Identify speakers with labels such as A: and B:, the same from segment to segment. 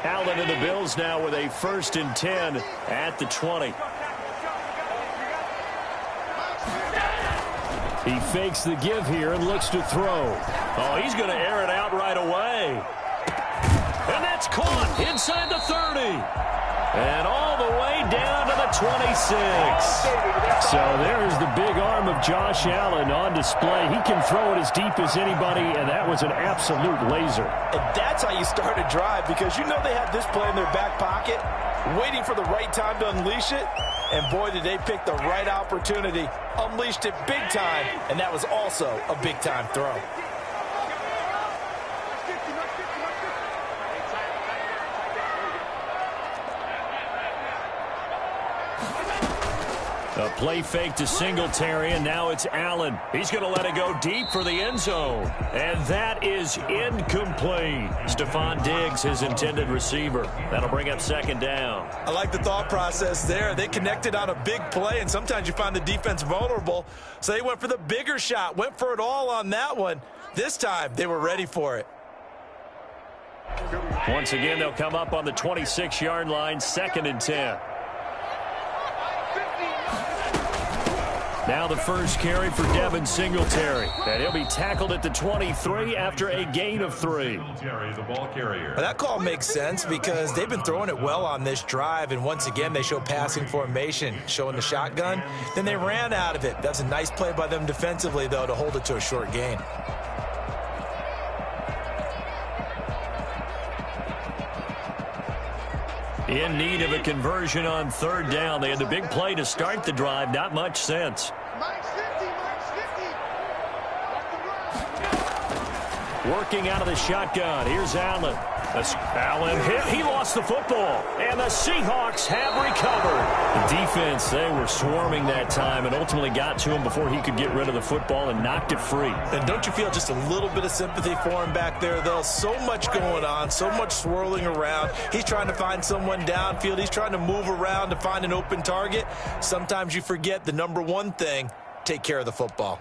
A: Allen and the Bills now with a 1st and 10 at the 20. He fakes the give here and looks to throw. Oh, he's going to air it out right away. And that's caught inside the 30. And all the way down to the 26. So there's the big arm of Josh Allen on display. He can throw it as deep as anybody, and that was an absolute laser.
B: And that's how you start a drive, because you know they have this play in their back pocket, waiting for the right time to unleash it. And boy, did they pick the right opportunity. Unleashed it big time, and that was also a big-time throw.
A: A play fake to Singletary, and now it's Allen. He's going to let it go deep for the end zone. And that is incomplete. Stephon Diggs, his intended receiver. That'll bring up 2nd down.
B: I like the thought process there. They connected on a big play, and sometimes you find the defense vulnerable. So they went for the bigger shot, went for it all on that one. This time, they were ready for it.
A: Once again, they'll come up on the 26-yard line, 2nd and 10. Now the first carry for Devin Singletary. And he'll be tackled at the 23 after a gain of 3.
B: The ball carrier. Well, that call makes sense because they've been throwing it well on this drive. And once again, they show passing formation, showing the shotgun. Then they ran out of it. That's a nice play by them defensively, though, to hold it to a short gain.
A: In need of a conversion on 3rd down. They had the big play to start the drive. Not much sense. Working out of the shotgun. Here's Allen. Allen hit. He lost the football. And the Seahawks have recovered. The defense, they were swarming that time and ultimately got to him before he could get rid of the football and knocked it free.
B: And don't you feel just a little bit of sympathy for him back there, though? So much going on, so much swirling around. He's trying to find someone downfield. He's trying to move around to find an open target. Sometimes you forget the number one thing, take care of the football.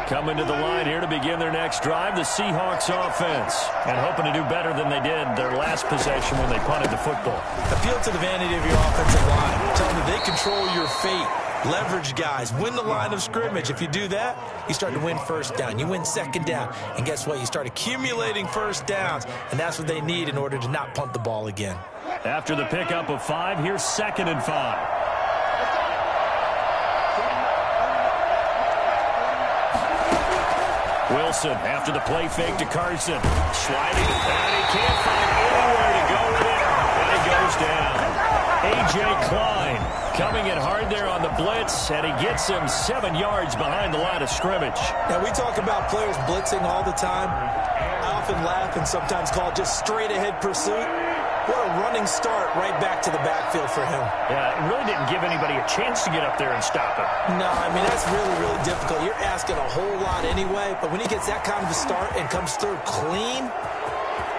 A: Coming to the line here to begin their next drive, the Seahawks offense. And hoping to do better than they did their last possession when they punted the football.
B: Appeal to the vanity of your offensive line. Tell them they control your fate. Leverage guys. Win the line of scrimmage. If you do that, you start to win 1st down. You win 2nd down. And guess what? You start accumulating 1st downs. And that's what they need in order to not punt the ball again.
A: After the pickup of 5, here's 2nd and 5. Wilson after the play fake to Carson. Sliding, and he can't find anywhere to go with it, and he goes down. A.J. Klein coming in hard there on the blitz, and he gets him 7 yards behind the line of scrimmage.
B: Now, we talk about players blitzing all the time. I often laugh and sometimes call it just straight-ahead pursuit. What a running start right back to the backfield for him.
A: Yeah, it really didn't give anybody a chance to get up there and stop him.
B: No, I mean, that's really, really difficult. You're asking a whole lot anyway, but when he gets that kind of a start and comes through clean,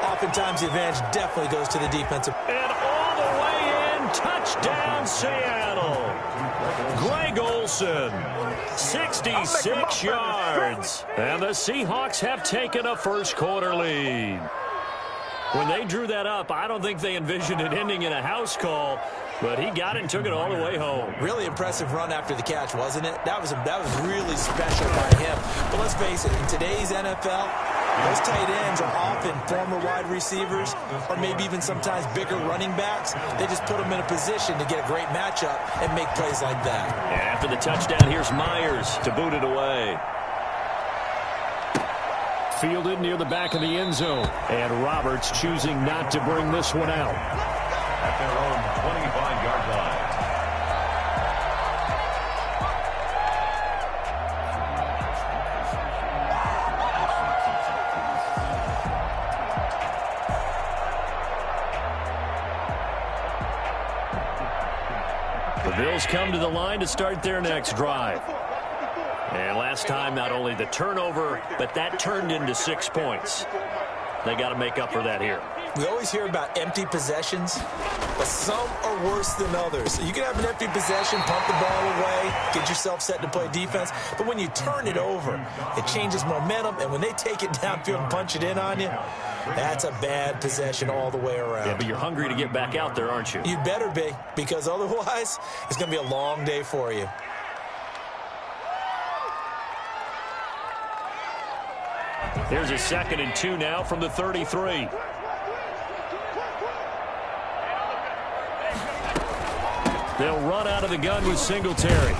B: oftentimes the advantage definitely goes to the defensive.
A: And all the way in, touchdown Seattle. Greg Olsen, 66 yards. And the Seahawks have taken a 1st quarter lead. When they drew that up, I don't think they envisioned it ending in a house call, but he got it and took it all the way home.
B: Really impressive run after the catch, wasn't it? That was really special by him. But let's face it, in today's NFL, those tight ends are often former wide receivers or maybe even sometimes bigger running backs. They just put them in a position to get a great matchup and make plays like that.
A: And after the touchdown, here's Myers to boot it away. Fielded near the back of the end zone. And Roberts choosing not to bring this one out.
C: At their own 25-yard line.
A: The Bills come to the line to start their next drive. And last time, not only the turnover, but that turned into 6 points. They got to make up for that here.
B: We always hear about empty possessions, but some are worse than others. You can have an empty possession, pump the ball away, get yourself set to play defense, but when you turn it over, it changes momentum, and when they take it downfield and punch it in on you, that's a bad possession all the way around.
A: Yeah, but you're hungry to get back out there, aren't you?
B: You better be, because otherwise, it's going to be a long day for you.
A: Here's a 2nd and 2 now from the 33. They'll run out of the gun with Singletary.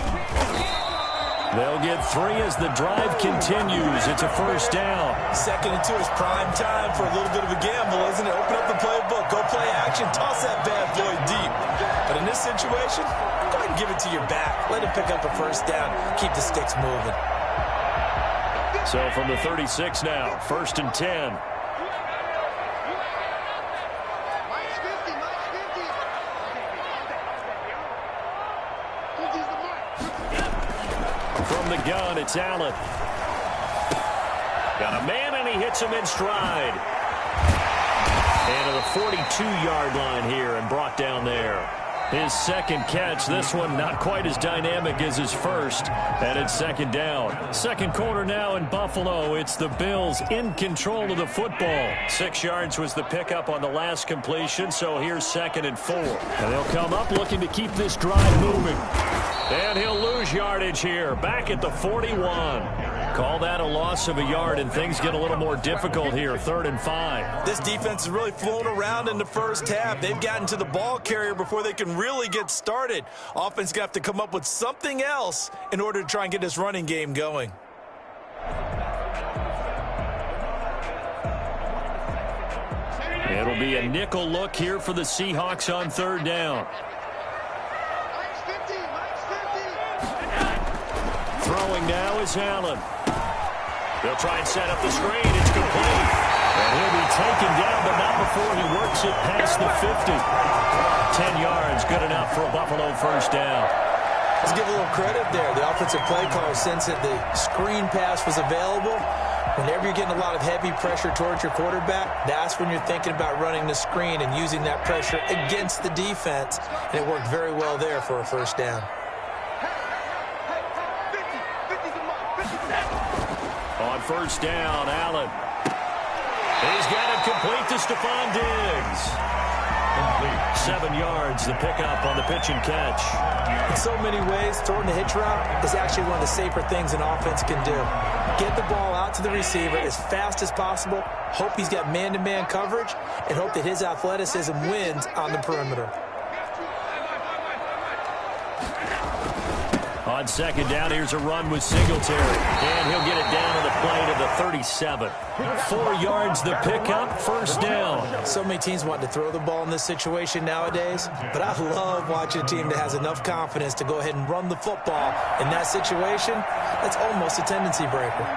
A: They'll get 3 as the drive continues. It's a first down.
B: 2nd and 2 is prime time for a little bit of a gamble, isn't it? Open up the playbook, go play action, toss that bad boy deep. But in this situation, go ahead and give it to your back. Let him pick up a first down. Keep the sticks moving.
A: So from the 36 now, 1st and 10. From the gun, it's Allen. Got a man, and he hits him in stride. And to the 42-yard line here and brought down there. His 2nd catch, this one not quite as dynamic as his first, and it's 2nd down. 2nd quarter now in Buffalo. It's the Bills in control of the football. 6 yards was the pickup on the last completion, so here's 2nd and 4. And they'll come up looking to keep this drive moving. And he'll lose yardage here, back at the 41. Call that a loss of a yard, and things get a little more difficult here, 3rd and 5.
B: This defense is really flown around in the first half. They've gotten to the ball carrier before they can really get started. Offense got to come up with something else in order to try and get this running game going.
A: It'll be a nickel look here for the Seahawks on 3rd down. Throwing now is Allen. They'll try and set up the screen. It's complete. And he'll be taken down, but not before he works it past the 50. 10 yards, good enough for a Buffalo first down.
B: Let's give a little credit there. The offensive play caller, since the screen pass was available, whenever you're getting a lot of heavy pressure towards your quarterback, that's when you're thinking about running the screen and using that pressure against the defense. And it worked very well there for a first down.
A: On first down, Allen. He's got it complete to Stephon Diggs. 7 yards, the pickup on the pitch and catch.
B: In so many ways, throwing the hitch route is actually one of the safer things an offense can do. Get the ball out to the receiver as fast as possible, hope he's got man-to-man coverage, and hope that his athleticism wins on the perimeter.
A: On 2nd down, here's a run with Singletary. And he'll get it down to the play to the 37. 4 yards the pickup, first down.
B: So many teams want to throw the ball in this situation nowadays, but I love watching a team that has enough confidence to go ahead and run the football. In that situation, that's almost a tendency breaker.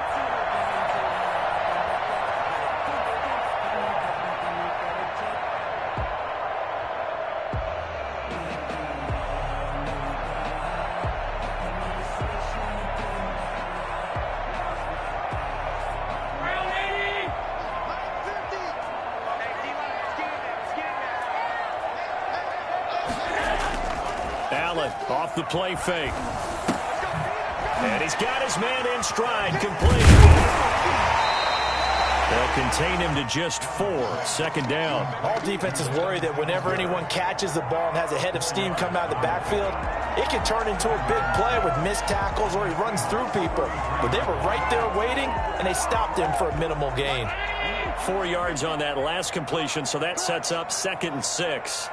A: Off the play fake. And he's got his man in stride, complete. They'll contain him to just 4. 2nd down.
B: All defenses worry that whenever anyone catches the ball and has a head of steam come out of the backfield, it can turn into a big play with missed tackles or he runs through people. But they were right there waiting, and they stopped him for a minimal gain.
A: 4 yards on that last completion, so that sets up 2nd and 6.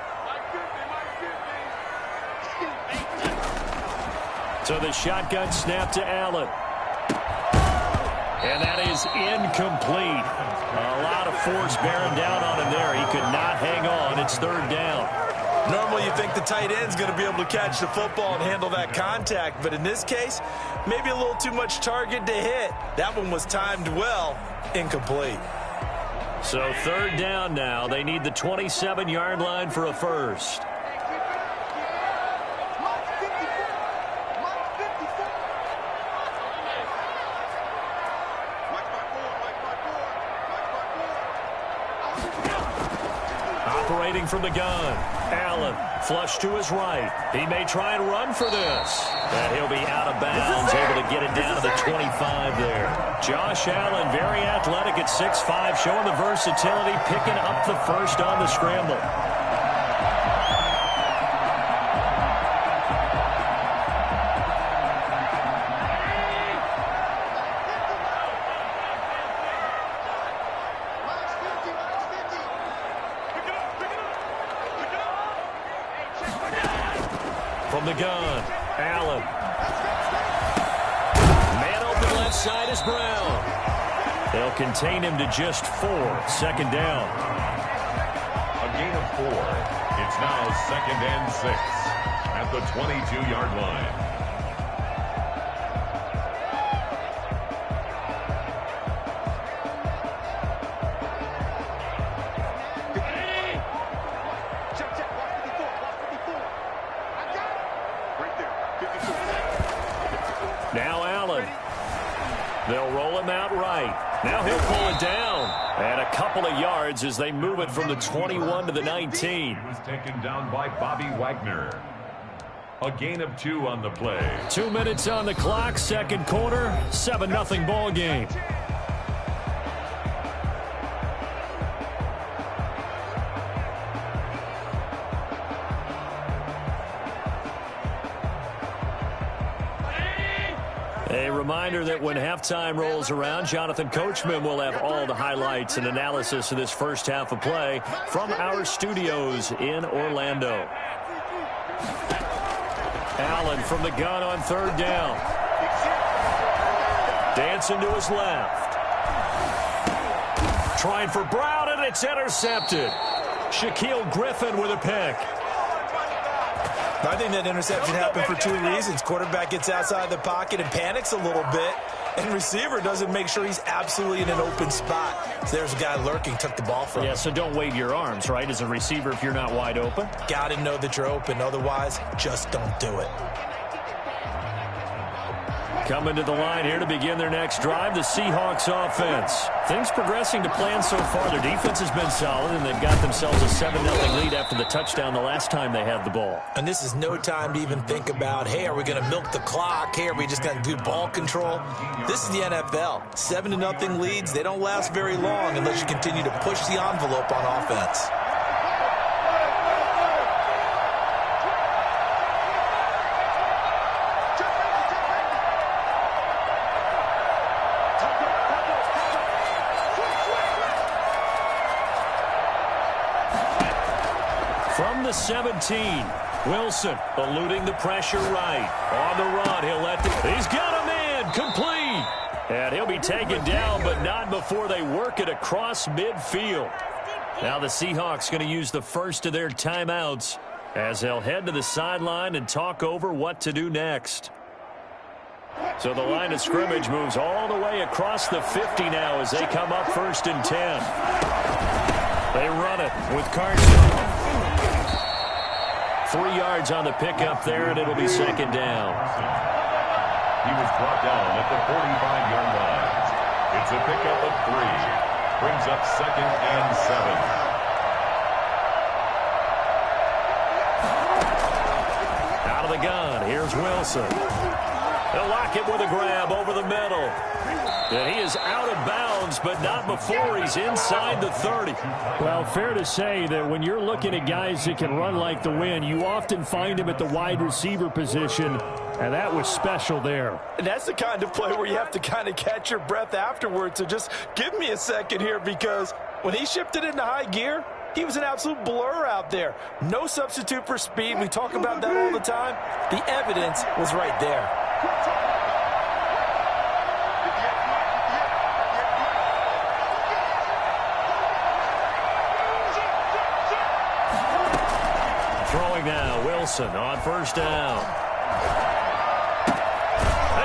A: So the shotgun snap to Allen. And that is incomplete. A lot of force bearing down on him there. He could not hang on. It's 3rd down.
B: Normally you think the tight end's going to be able to catch the football and handle that contact, but in this case, maybe a little too much target to hit. That one was timed well, incomplete.
A: So 3rd down now. They need the 27-yard line for a first. Operating from the gun. Allen, flush to his right. He may try and run for this. And he'll be out of bounds, able to get it down to the 25 there. Josh Allen, very athletic at 6'5", showing the versatility, picking up the first on the scramble. From the gun, Allen. Man open left side is Brown. They'll contain him to just 4. Second down.
C: A gain of 4. It's now 2nd and 6 at the 22-yard line.
A: Now Allen. They'll roll him out right. Now he'll pull it down. And a couple of yards as they move it from the 21 to the 19.
C: He was taken down by Bobby Wagner. A gain of 2 on the play.
A: 2 minutes on the clock, second quarter, 7-0 ball game. A reminder that when halftime rolls around, Jonathan Coachman will have all the highlights and analysis of this first half of play from our studios in Orlando. Allen from the gun on third down. Dancing to his left. Trying for Brown, and it's intercepted. Shaquille Griffin with a pick.
B: I think that interception happened for 2 reasons. Quarterback gets outside the pocket and panics a little bit, and receiver doesn't make sure he's absolutely in an open spot. So there's a guy lurking, took the ball from him.
A: Yeah, so don't wave your arms, right, as a receiver if you're not wide open.
B: Got to know that you're open. Otherwise, just don't do it.
A: Coming to the line here to begin their next drive, the Seahawks offense. Things progressing to plan so far. Their defense has been solid, and they've got themselves a 7-0 lead after the touchdown the last time they had the ball.
B: And this is no time to even think about, hey, are we going to milk the clock? Hey, are we just going to do ball control? This is the NFL. 7-0 leads, they don't last very long unless you continue to push the envelope on offense.
A: From the 17, Wilson eluding the pressure right. On the run, he'll let he's got a man, complete. And he'll be taken down, but not before they work it across midfield. Now the Seahawks going to use the first of their timeouts as they'll head to the sideline and talk over what to do next. So the line of scrimmage moves all the way across the 50 now as they come up 1st and 10. They run it with Carson. 3 yards on the pickup there, and it'll be second down.
C: He was brought down at the 45-yard line. It's a pickup of 3. Brings up 2nd and 7.
A: Out of the gun, here's Wilson. They'll lock it with a grab over the middle. And he is out of bounds, but not before he's inside the 30.
D: Well, fair to say that when you're looking at guys that can run like the wind, you often find him at the wide receiver position, and that was special there.
E: And that's the kind of play where you have to kind of catch your breath afterwards. So just give me a second here, because when he shifted into high gear, he was an absolute blur out there. No substitute for speed. We talk about that all the time. The evidence was right there.
A: Throwing now, Wilson on 1st down.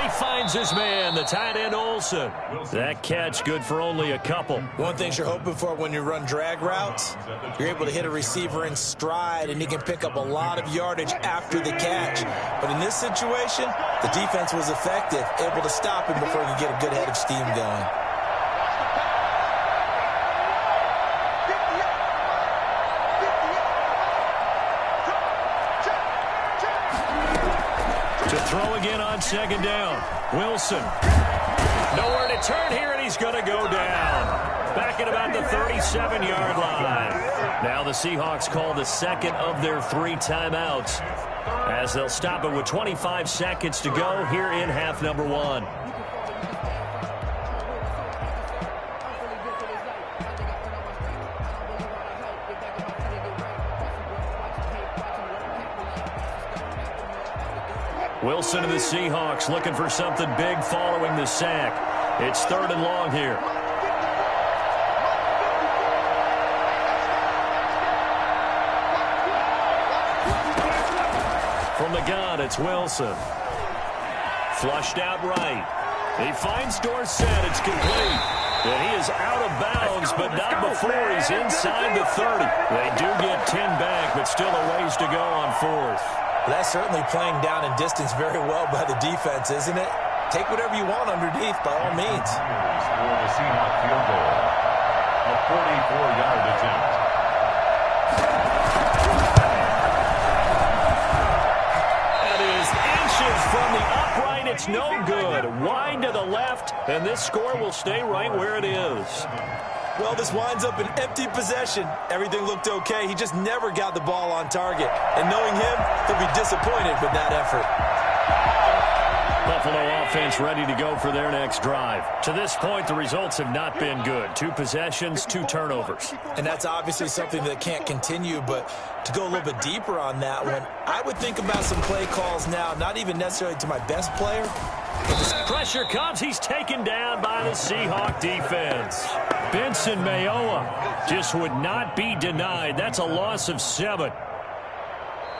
A: He finds his man, the tight end Olsen. That catch good for only a couple.
B: One thing you're hoping for when you run drag routes, you're able to hit a receiver in stride, and he can pick up a lot of yardage after the catch. But in this situation, the defense was effective, able to stop him before he could get a good head of steam going.
D: on second down. Wilson. Nowhere to turn here, and he's going to go down. Back at about the 37-yard line. Now the Seahawks call the second of their 3 timeouts, as they'll stop it with 25 seconds to go here in half number 1. Wilson to the Seahawks looking for something big following the sack. It's 3rd and long here. From the gun, it's Wilson. Flushed out right. He finds Dorsett. It's complete. And he is out of bounds, but not before he's inside the 30. They do get 10 back, but still a ways to go on 4th.
B: That's certainly playing down in distance very well by the defense, isn't it? Take whatever you want underneath, by all means.
C: For the Seahawks field goal, a 44-yard attempt.
D: That is inches from the upright. It's no good. Wide to the left, and this score will stay right where it is.
B: Well, this winds up an empty possession. Everything looked okay. He just never got the ball on target. And knowing him, he'll be disappointed with that effort.
D: Buffalo offense ready to go for their next drive. To this point, the results have not been good. 2 possessions, 2 turnovers.
B: And that's obviously something that can't continue, but to go a little bit deeper on that one, I would think about some play calls now, not even necessarily to my best player.
D: Pressure comes. He's taken down by the Seahawk defense. Benson Mayowa just would not be denied. That's a loss of 7.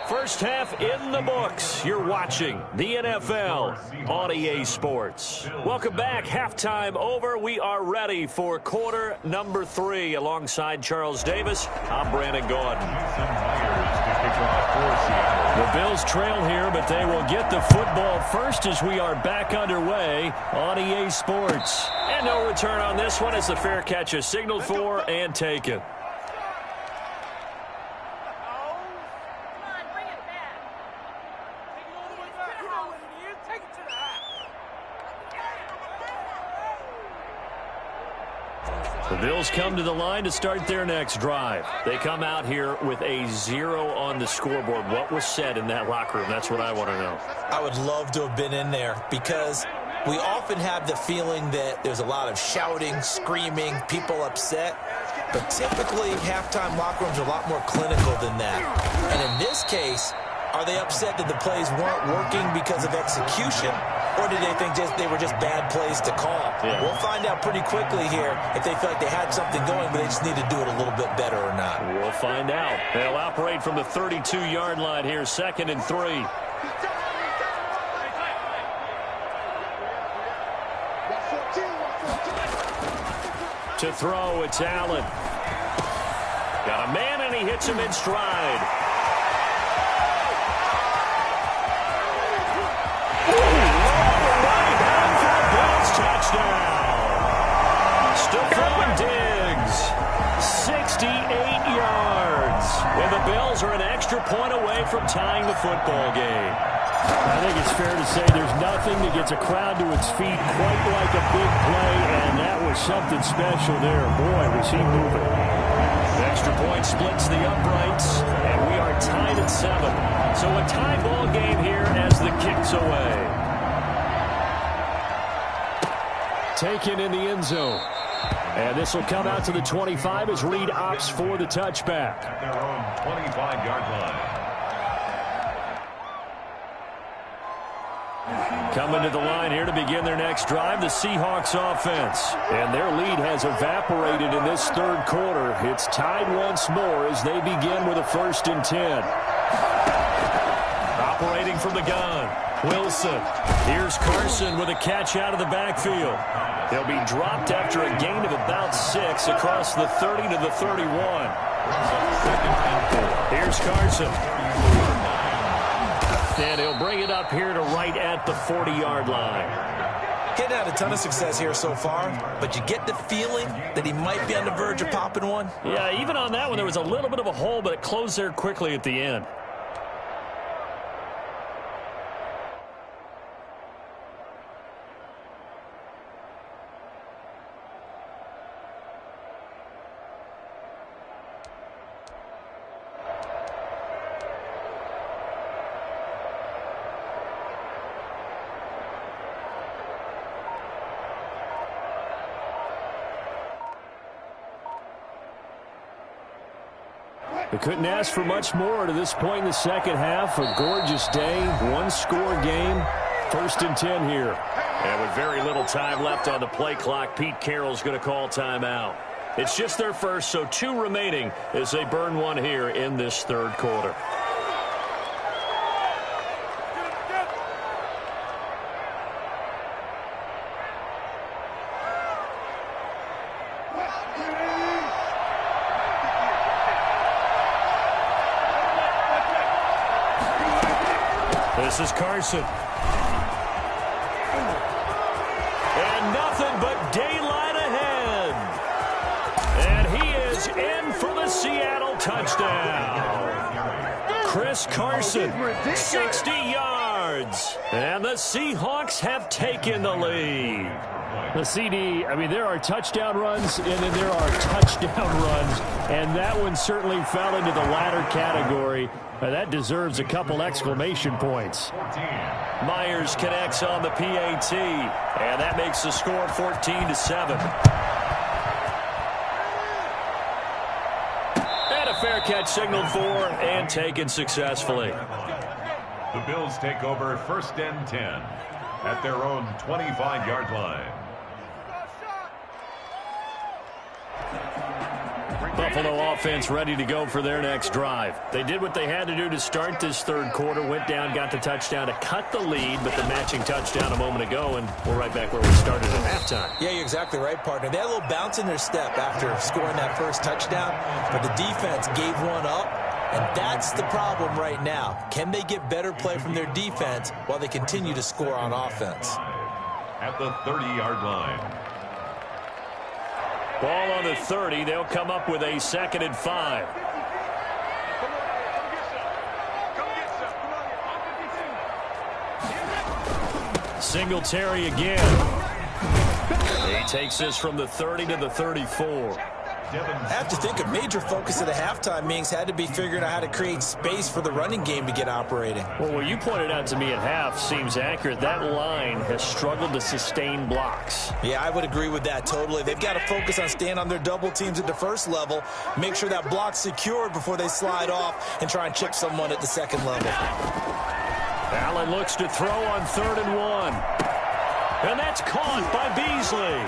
D: First half in the books. You're watching the NFL on EA Sports. Welcome back. Halftime over. We are ready for quarter number 3. Alongside Charles Davis, I'm Brandon Gordon. The Bills trail here, but they will get the football first as we are back underway on EA Sports. And no return on this one as the fair catch is signaled for and taken. The Bills come to the line to start their next drive. They come out here with a 0 on the scoreboard. What was said in that locker room? That's what I want to know.
B: I would love to have been in there because we often have the feeling that there's a lot of shouting, screaming, people upset. But typically, halftime locker rooms are a lot more clinical than that. And in this case, are they upset that the plays weren't working because of execution? Or did they think they were just bad plays to call?
D: Yeah.
B: We'll find out pretty quickly here if they feel like they had something going, but they just need to do it a little bit better or not.
D: We'll find out. They'll operate from the 32-yard line here, 2nd and 3. To throw, it's Allen. Got a man, and he hits him in stride. Stephon Diggs, 68 yards. And the Bills are an extra point away from tying the football game.
F: I think it's fair to say there's nothing that gets a crowd to its feet quite like a big play, and that was something special there. Boy, was he moving.
D: The extra point splits the uprights, and we are tied at 7. So a tie ball game here as the kick's away.
F: Taken in the end zone. And this will come out to the 25 as Reed opts for the touchback.
C: At their own 25-yard line.
D: Coming to the line here to begin their next drive, the Seahawks offense. And their lead has evaporated in this 3rd quarter. It's tied once more as they begin with a 1st and 10. Operating from the gun, Wilson. Here's Carson with a catch out of the backfield. He'll be dropped after a gain of about 6 across the 30 to the 31. Here's Carson. And he'll bring it up here to right at the 40-yard line.
B: Getting had a ton of success here so far, but you get the feeling that he might be on the verge of popping one.
D: Yeah, even on that one, there was a little bit of a hole, but it closed there quickly at the end.
F: They couldn't ask for much more to this point in the second half. A gorgeous day, one-score game. 1st and 10 here.
A: And with very little time left on the play clock, Pete Carroll's going to call timeout. It's just their first, so 2 remaining as they burn one here in this third quarter.
F: This is Carson.
A: And nothing but daylight ahead. And he is in for the Seattle touchdown. Chris Carson, 60 yards. And the Seahawks have taken the lead.
F: The CD, I mean, there are touchdown runs, and then there are touchdown runs, and that one certainly fell into the latter category. That deserves a couple exclamation points.
A: Myers connects on the PAT, and that makes the score 14-7. And a fair catch signaled for and taken successfully.
C: The Bills take over 1st and 10 at their own 25-yard line.
A: Buffalo offense ready to go for their next drive. They did what they had to do to start this third quarter, went down, got the touchdown to cut the lead, but the matching touchdown a moment ago, and we're right back where we started at halftime.
B: Yeah, you're exactly right, partner. They had a little bounce in their step after scoring that first touchdown, but the defense gave one up, and that's the problem right now. Can they get better play from their defense while they continue to score on offense?
C: At the 30-yard line.
A: Ball on the 30. They'll come up with a 2nd and 5. Singletary again. He takes this from the 30 to the 34.
B: I have to think a major focus of the halftime meetings had to be figuring out how to create space for the running game to get operating.
A: Well, what you pointed out to me at half seems accurate. That line has struggled to sustain blocks.
B: Yeah, I would agree with that totally. They've got to focus on staying on their double teams at the first level, make sure that block's secured before they slide off and try and chip someone at the second level.
A: Allen looks to throw on 3rd and 1. And that's caught by Beasley.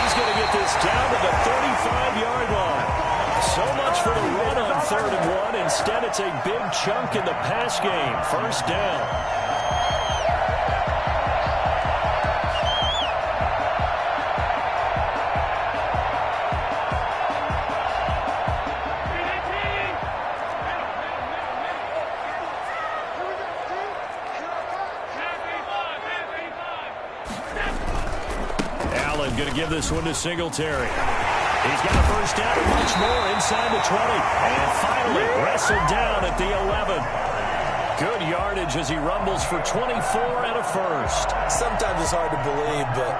A: He's going to get this down to the 35-yard line. So much for the run on 3rd and 1. Instead, it's a big chunk in the pass game. 1st down. Going to give this one to Singletary. He's got a 1st down and much more inside the 20. And finally wrestled down at the 11. Good yardage as he rumbles for 24 and a 1st.
B: Sometimes it's hard to believe, but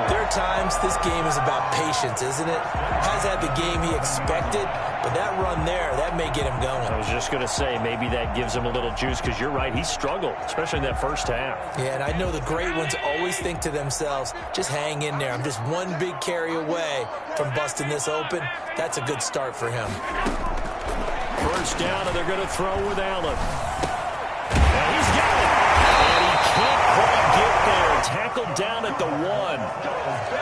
B: there are times this game is about patience, isn't it? Has had the game he expected, but that run there, that may get him going.
A: I was just going to say, maybe that gives him a little juice, because you're right, he struggled, especially in that 1st half.
B: Yeah, and I know the great ones always think to themselves, just hang in there. I'm just one big carry away from busting this open. That's a good start for him.
A: 1st down, and they're going to throw with Allen. And he's got it. And he can't quite get there. Tackled down at the 1.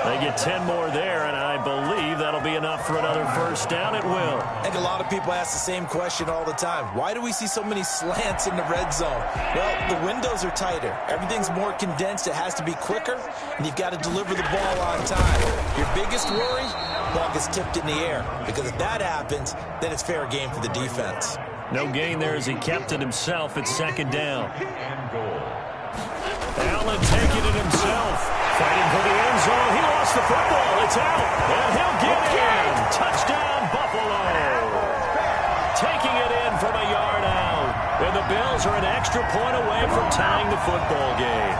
A: They get 10 more there, and I believe that'll be enough for another 1st down. It will.
B: I think a lot of people ask the same question all the time. Why do we see so many slants in the red zone? Well, the windows are tighter. Everything's more condensed. It has to be quicker, and you've got to deliver the ball on time. Your biggest worry? Ball gets tipped in the air, because if that happens, then it's fair game for the defense.
A: No gain there as he kept it himself at 2nd down. Allen taking it himself. Fighting for the end zone. He lost the football. It's out. And he'll get in. Touchdown, Buffalo. Taking it in from a yard out. And the Bills are an extra point away from tying the football game.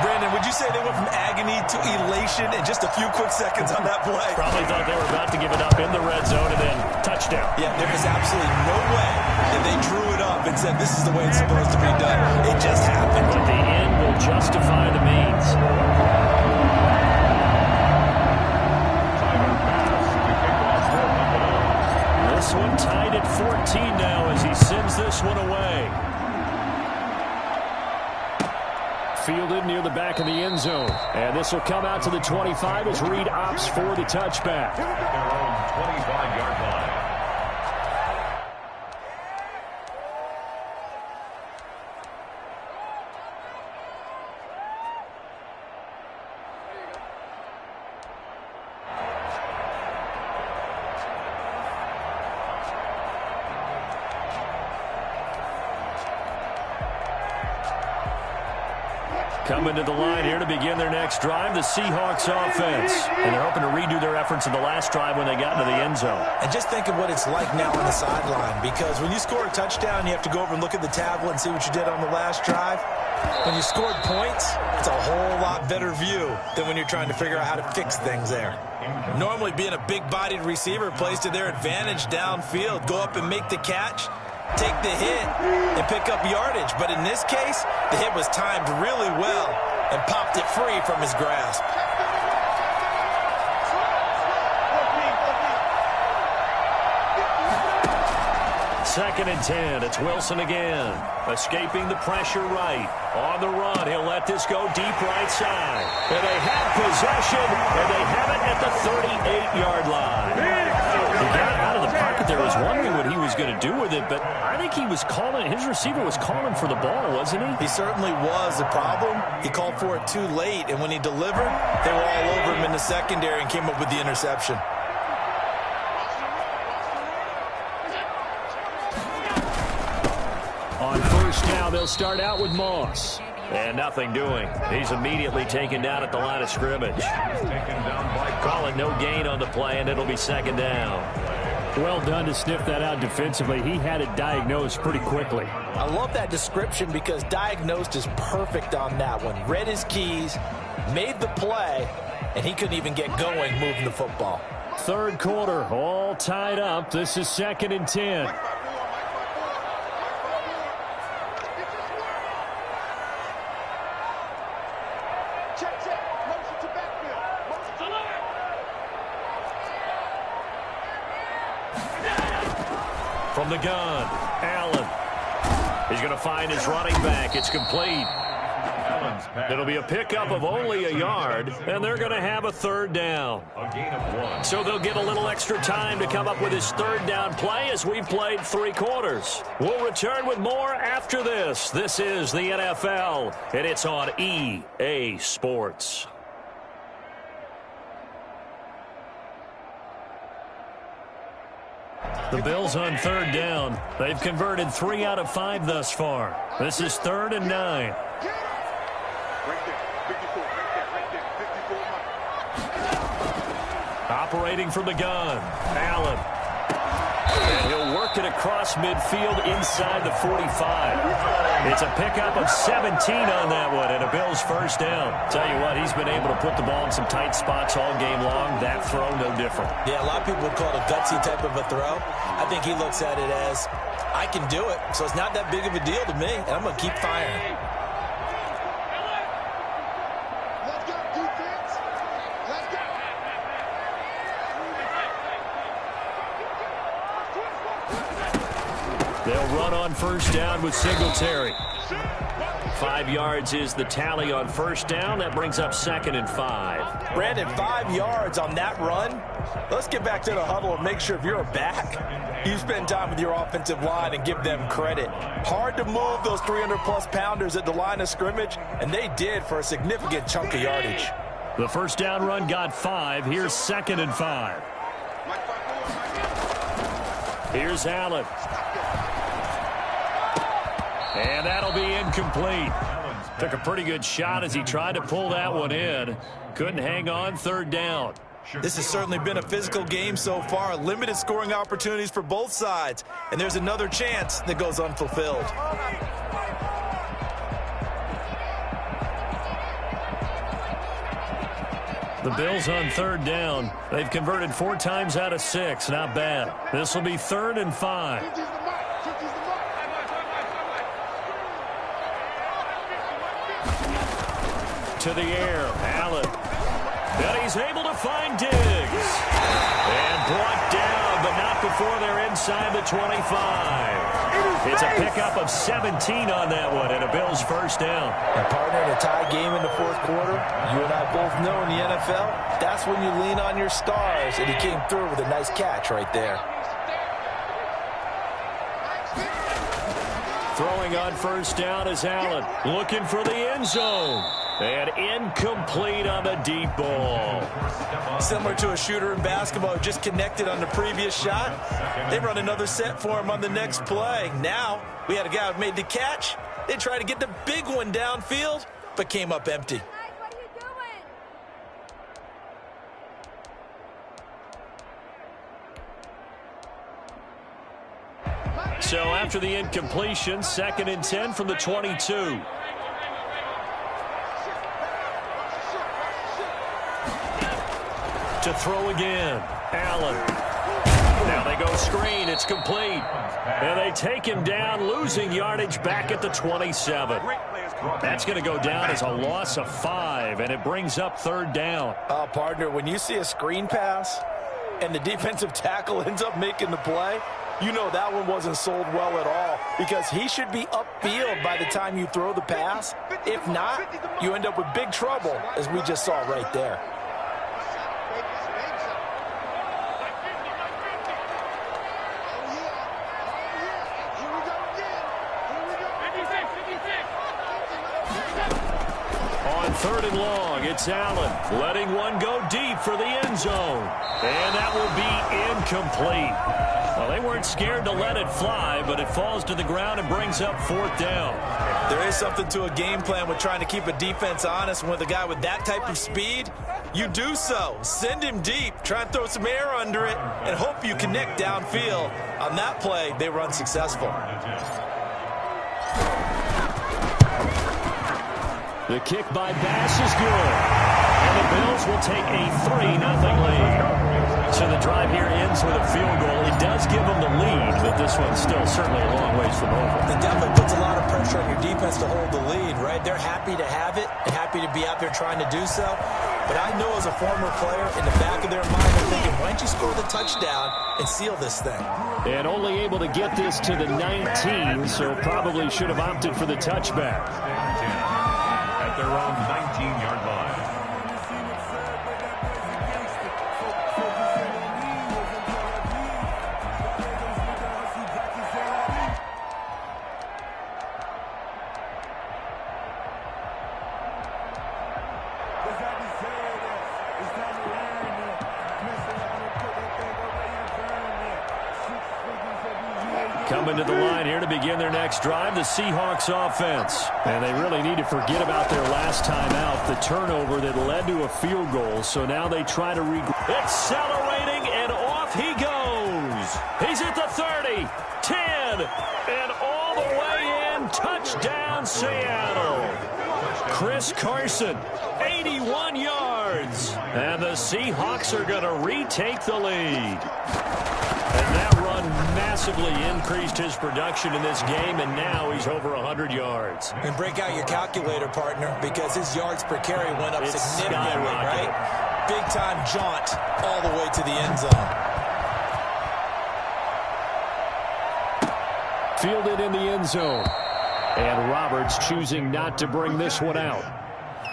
E: Brandon, would you say they went from agony to elation in just a few quick seconds on that play?
A: Probably thought they were about to give it up in the red zone and then touchdown.
B: Yeah, there is absolutely no way that they drew it up and said this is the way it's supposed to be done. It just happened.
A: But the end will justify the means.
C: Tyler pass to
F: fielded near the back of the end zone. And this will come out to the 25 as Reed opts for the touchback.
C: Their own 25-yard line.
D: Coming to the line here to begin their next drive, the Seahawks offense. And they're hoping to redo their efforts in the last drive when they got into the end zone.
B: And just think of what it's like now on the sideline, because when you score a touchdown, you have to go over and look at the tablet and see what you did on the last drive. When you scored points, it's a whole lot better view than when you're trying to figure out how to fix things there. Normally, being a big-bodied receiver plays to their advantage downfield. Go up and make the catch, take the hit, and pick up yardage. But in this case, the hit was timed really well and popped it free from his grasp.
D: Second and 10. It's Wilson again. Escaping the pressure right. On the run. He'll let this go deep right side. And they have possession, and they have it at the 38-yard line. He got out of the pocket there. Was wondering what he was going to do with it, but I think he was calling, his receiver was calling for the ball, wasn't he?
B: He certainly was. The problem, he called for it too late, and when he delivered, they were all over him in the secondary and came up with the interception.
F: On first down, they'll start out with Moss.
D: And nothing doing. He's immediately taken down at the line of scrimmage. Call it no gain on the play, and it'll be second down.
F: Well done to sniff that out defensively. He had it diagnosed pretty quickly.
E: I love that description because diagnosed is perfect on that one. Read his keys, made the play, and he couldn't even get going moving the football.
F: Third quarter, all tied up. This is second and 10.
D: From the gun, Allen. He's going to find his running back. It's complete. It'll be a pickup of only a yard, and they're going to have a third down.
C: A gain of 1.
D: So they'll get a little extra time to come up with his third down play as we've played 3 quarters. We'll return with more after this. This is the NFL, and it's on EA Sports. The Bills on third down. They've converted 3 out of 5 thus far. This is 3rd and 9. Operating from the gun, Allen. And he'll work it across midfield inside the 45. It's a pickup of 17 on that one and a Bills first down. Tell you what, he's been able to put the ball in some tight spots all game long. That throw, no different.
B: Yeah, a lot of people would call it a gutsy type of a throw. I think he looks at it as, I can do it, so it's not that big of a deal to me, and I'm going to keep firing.
D: They'll run on first down with Singletary. 5 yards is the tally on first down. That brings up 2nd and 5.
E: Brandon, 5 yards on that run. Let's get back to the huddle and make sure if you're a back, you spend time with your offensive line and give them credit. Hard to move those 300-plus pounders at the line of scrimmage, and they did for a significant chunk of yardage.
F: The first down run got 5. Here's 2nd and 5. Here's Allen. And that'll be incomplete. Took a pretty good shot as he tried to pull that one in. Couldn't hang on, 3rd down.
B: This has certainly been a physical game so far. Limited scoring opportunities for both sides. And there's another chance that goes unfulfilled.
D: The Bills on 3rd down. They've converted 4 times out of 6. Not bad. This will be 3rd and 5. To the air, Allen. And he's able to find Diggs. And brought down, but not before they're inside the 25. It's a pickup of 17 on that one, and a Bills first down.
E: And partner, in a tie game in the fourth quarter, you and I both know in the NFL, that's when you lean on your stars, and he came through with a nice catch right there.
D: Throwing on first down is Allen, looking for the end zone. And incomplete on the deep ball.
B: Similar to a shooter in basketball who just connected on the previous shot. They run another set for him on the next play. Now, we had a guy who made the catch. They tried to get the big one downfield, but came up empty.
D: So after the incompletion, 2nd and 10 from the 22. To throw again, Allen. Now they go screen, it's complete. And they take him down, losing yardage back at the 27. That's going to go down as a loss of 5, and it brings up 3rd down.
E: Partner, when you see a screen pass and the defensive tackle ends up making the play, you know that one wasn't sold well at all, because he should be upfield by the time you throw the pass. If not, you end up with big trouble, as we just saw right there.
D: On 3rd and long, it's Allen, letting one go deep for the end zone. And that will be incomplete. Well, they weren't scared to let it fly, but it falls to the ground and brings up 4th down.
B: There is something to a game plan with trying to keep a defense honest. With a guy with that type of speed, you do so. Send him deep, try and throw some air under it, and hope you connect downfield. On that play, they were unsuccessful.
D: The kick by Bass is good. And the Bills will take a 3-0 lead. So the drive here ends with a field goal. It does give them the lead, but this one's still certainly a long ways from over.
B: It definitely puts a lot of pressure on your defense to hold the lead, right? They're happy to have it and happy to be out there trying to do so. But I know as a former player, in the back of their mind, they're thinking, why don't you score the touchdown and seal this thing?
F: And only able to get this to the 19, so probably should have opted for the touchback.
C: At their own 19-yard line.
F: Coming to the line here to begin their next drive, the Seahawks offense. And they really need to forget about their last time out, the turnover that led to a field goal. So now they try to
D: accelerating, and off he goes. He's at the 30, 10, and all the way in. Touchdown, Seattle. Chris Carson, 81 yards. And the Seahawks are going to retake the lead. And that run massively increased his production in this game, and now he's over 100 yards.
B: And break out your calculator, partner, because his yards per carry went up significantly, right? Big-time jaunt all the way to the end zone.
F: Fielded in the end zone. And Roberts choosing not to bring this one out.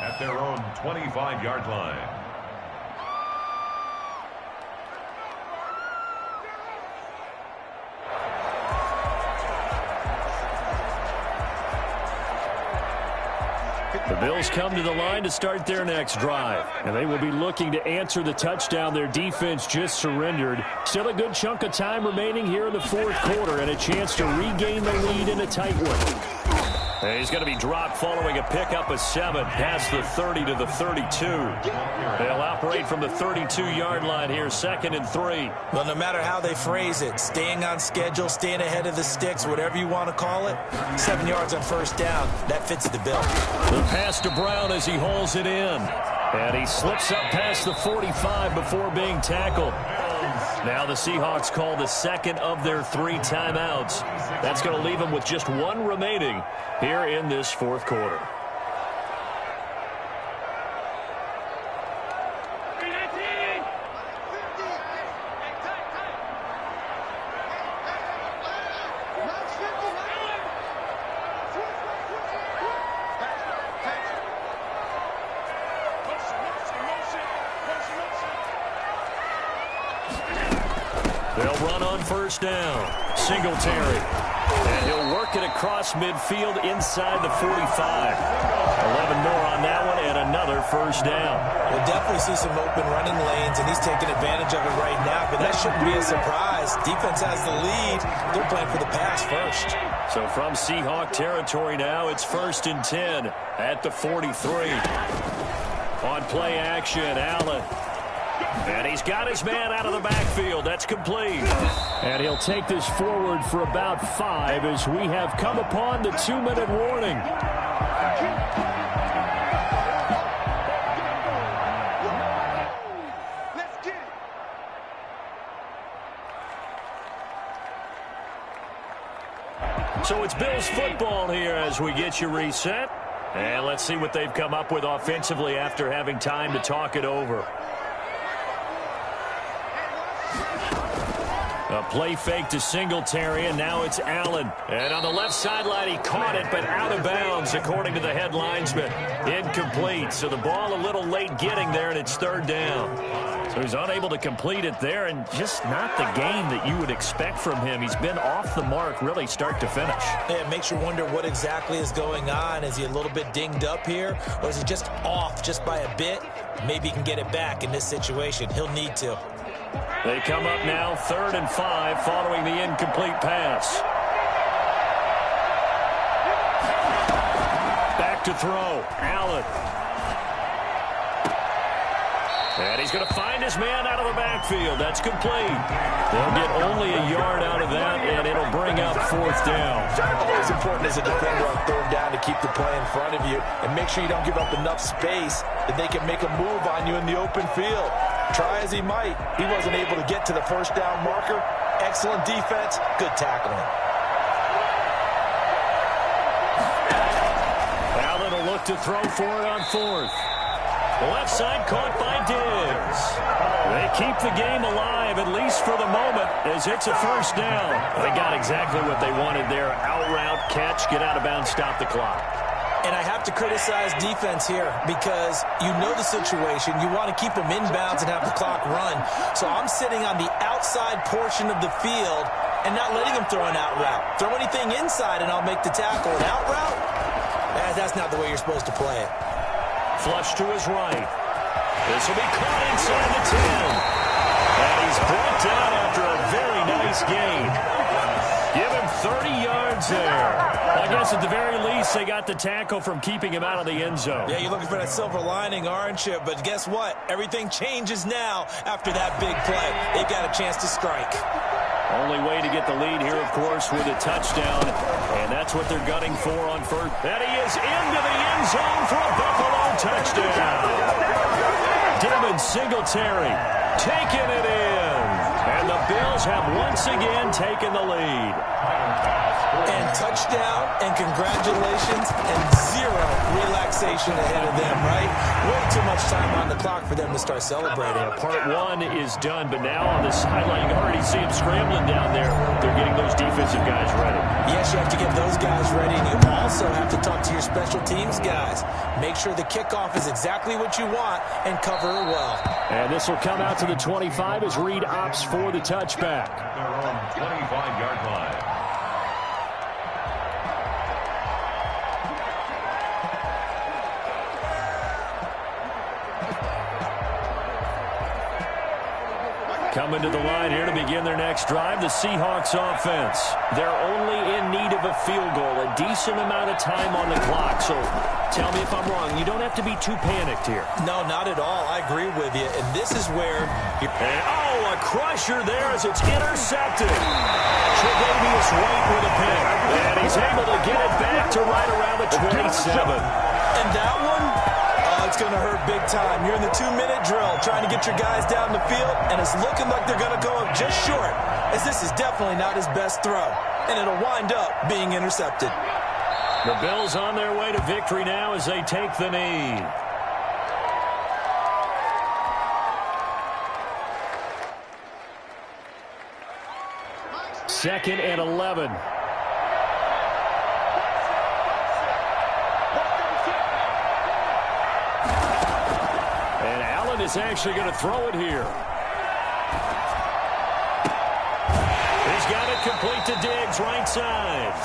C: At their own 25-yard line.
F: The Bills come to the line to start their next drive. And they will be looking to answer the touchdown their defense just surrendered. Still a good chunk of time remaining here in the fourth quarter, and a chance to regain the lead in a tight one.
D: And he's going to be dropped following a pickup of 7 past the 30 to the 32. They'll operate from the 32-yard line here, 2nd and 3.
B: Well, no matter how they phrase it, staying on schedule, staying ahead of the sticks, whatever you want to call it, 7 yards on first down, that fits the bill.
D: The pass to Brown as he hauls it in. And he slips up past the 45 before being tackled. Now the Seahawks call the second of their 3 timeouts. That's going to leave them with just 1 remaining here in this fourth quarter. They'll run on first down. Singletary. And he'll work it across midfield inside the 45. 11 more on that one and another first down.
B: We'll definitely see some open running lanes, and he's taking advantage of it right now, but that shouldn't be a surprise. Defense has the lead. They're playing for the pass first.
D: So from Seahawk territory now, it's 1st and 10 at the 43. On play action, Allen. And he's got his man out of the backfield. That's complete.
F: And he'll take this forward for about 5 as we have come upon the 2-minute warning.
D: So it's Bills football here as we get you reset. And let's see what they've come up with offensively after having time to talk it over. A play fake to Singletary, and now it's Allen. And on the left sideline, he caught it, but out of bounds, according to the head linesman. Incomplete, so the ball a little late getting there, and it's 3rd down. So he's unable to complete it there, and just not the game that you would expect from him. He's been off the mark, really, start to finish.
B: Yeah, it makes you wonder what exactly is going on. Is he a little bit dinged up here, or is he just off just by a bit? Maybe he can get it back in this situation. He'll need to.
D: They come up now 3rd and 5 following the incomplete pass. Back to throw. Allen. And he's going to find his man out of the backfield. That's complete. They'll get only a yard out of that, and it'll bring up 4th down.
E: Always important as a defender on 3rd down to keep the play in front of you and make sure you don't give up enough space that they can make a move on you in the open field. Try as he might, he wasn't able to get to the 1st down marker. Excellent defense, good tackling.
D: Allen will look to throw for it on 4th. The left side caught by Diggs. They keep the game alive, at least for the moment, as it's a 1st down. They got exactly what they wanted there. Out route, catch, get out of bounds, stop the clock.
B: And I have to criticize defense here because you know the situation. You want to keep them inbounds and have the clock run. So I'm sitting on the outside portion of the field and not letting him throw an out route. Throw anything inside and I'll make the tackle. An out route? That's not the way you're supposed to play it.
D: Flush to his right. This will be caught inside the 10. And he's brought down after a very nice gain. Give him 30 yards there. I guess at the very least, they got the tackle from keeping him out of the end zone.
B: Yeah, you're looking for that silver lining, aren't you? But guess what? Everything changes now after that big play. They got a chance to strike.
D: Only way to get the lead here, of course, with a touchdown. And that's what they're gunning for on 1st. And he is into the end zone for a Buffalo touchdown. Devin Singletary taking it in. And the Bills have once again taken the lead.
B: And touchdown, and congratulations, and 0 relaxation ahead of them, right? Way too much time on the clock for them to start celebrating.
D: Part 1 is done, but now on the sideline, you can already see them scrambling down there. They're getting those defensive guys ready.
B: Yes, you have to get those guys ready, and you also have to talk to your special teams guys. Make sure the kickoff is exactly what you want and cover it well.
F: And this will come out to the 25 as Reed opts for the touchback.
C: They're on 25-yard line.
D: Coming to the line here to begin their next drive, the Seahawks offense. They're only in need of a field goal, a decent amount of time on the clock. So tell me if I'm wrong. You don't have to be too panicked here.
B: No, not at all. I agree with you. And this is where...
D: a crusher there as it's intercepted. Tre'Davious White with a pick. And he's able to get it back to right around the 27.
B: And that one... it's going to hurt big time. You're in the 2-minute drill trying to get your guys down the field, and it's looking like they're going to go up just short, as this is definitely not his best throw, and it'll wind up being intercepted.
D: The Bills on their way to victory now as they take the knee.
F: Second and 11.
D: Is actually going to throw it here. He's got it complete to Diggs, right side.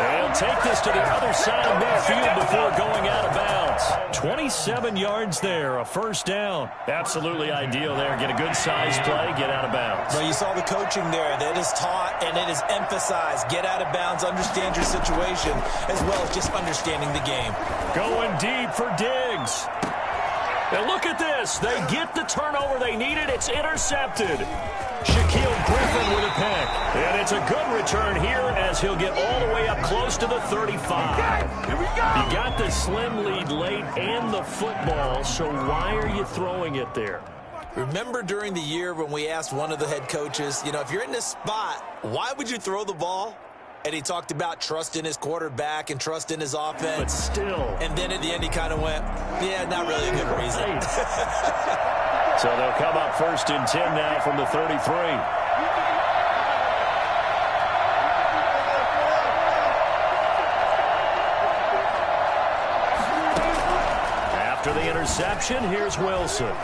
D: They'll take this to the other side of midfield before going out of bounds. 27 yards there, a first down. Absolutely ideal there. Get a good size play, get out of bounds.
B: Well, you saw the coaching there. That is taught and it is emphasized. Get out of bounds, understand your situation, as well as just understanding the game.
D: Going deep for Diggs. And look at this. They get the turnover they needed. It's intercepted. Shaquille Griffin with a pick. And it's a good return here as he'll get all the way up close to the 35.
E: Here we go.
D: You got the slim lead late and the football, so why are you throwing it there?
B: Remember during the year when we asked one of the head coaches, if you're in this spot, why would you throw the ball? And he talked about trust in his quarterback and trust in his offense.
D: But still.
B: And then at the end he kind of went, yeah, not really a good reason.
D: So they'll come up 1st and 10 now from the 33. After the interception, here's Wilson.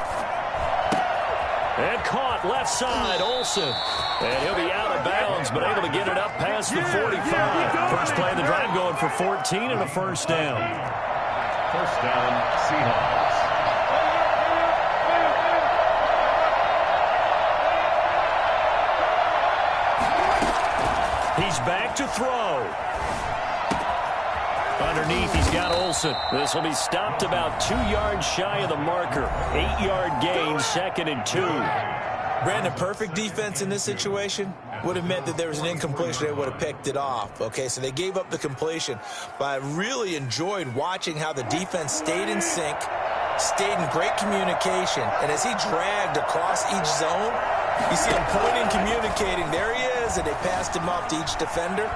D: And caught left side, Olsen. And he'll be out of bounds, but able to get it up past the 45. First play of the drive going for 14 and a first down.
C: First down, Seahawks.
D: He's back to throw. Underneath, he's got Olsen. This will be stopped about 2 yards shy of the marker. 8-yard gain, 2nd and 2.
B: Brandon, perfect defense in this situation would have meant that there was an incompletion. They would have picked it off. Okay, so they gave up the completion. But I really enjoyed watching how the defense stayed in sync, stayed in great communication. And as he dragged across each zone, you see him pointing, communicating. There he is, and they passed him off to each defender.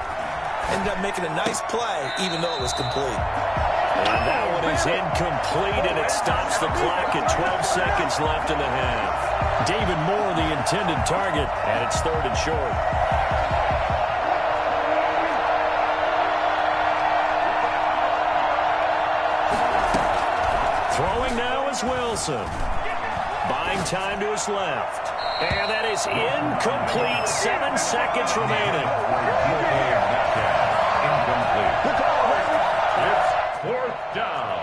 B: Ended up making a nice play, even though it was complete.
D: And that one is incomplete, and it stops the clock at 12 seconds left in the half. David Moore, the intended target, and it's 3rd and short. Throwing now is Wilson. Buying time to his left. And that is incomplete. 7 seconds remaining.
C: Incomplete. It's 4th down.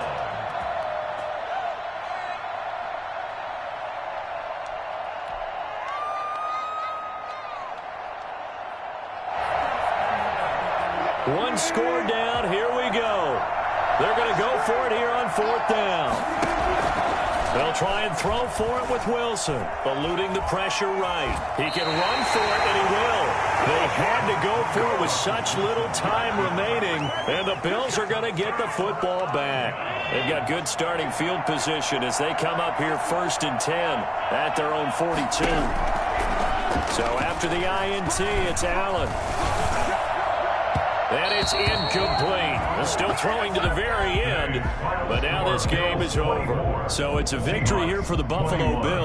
D: One score down. Here we go. They're going to go for it here on 4th down. They'll try and throw for it with Wilson, eluding the pressure right. He can run for it, and he will. They had to go for it with such little time remaining, and the Bills are going to get the football back. They've got good starting field position as they come up here 1st and 10 at their own 42. So after the INT, it's Allen. And it's incomplete. They're still throwing to the very end, but now this game is over. So it's a victory here for the Buffalo Bills.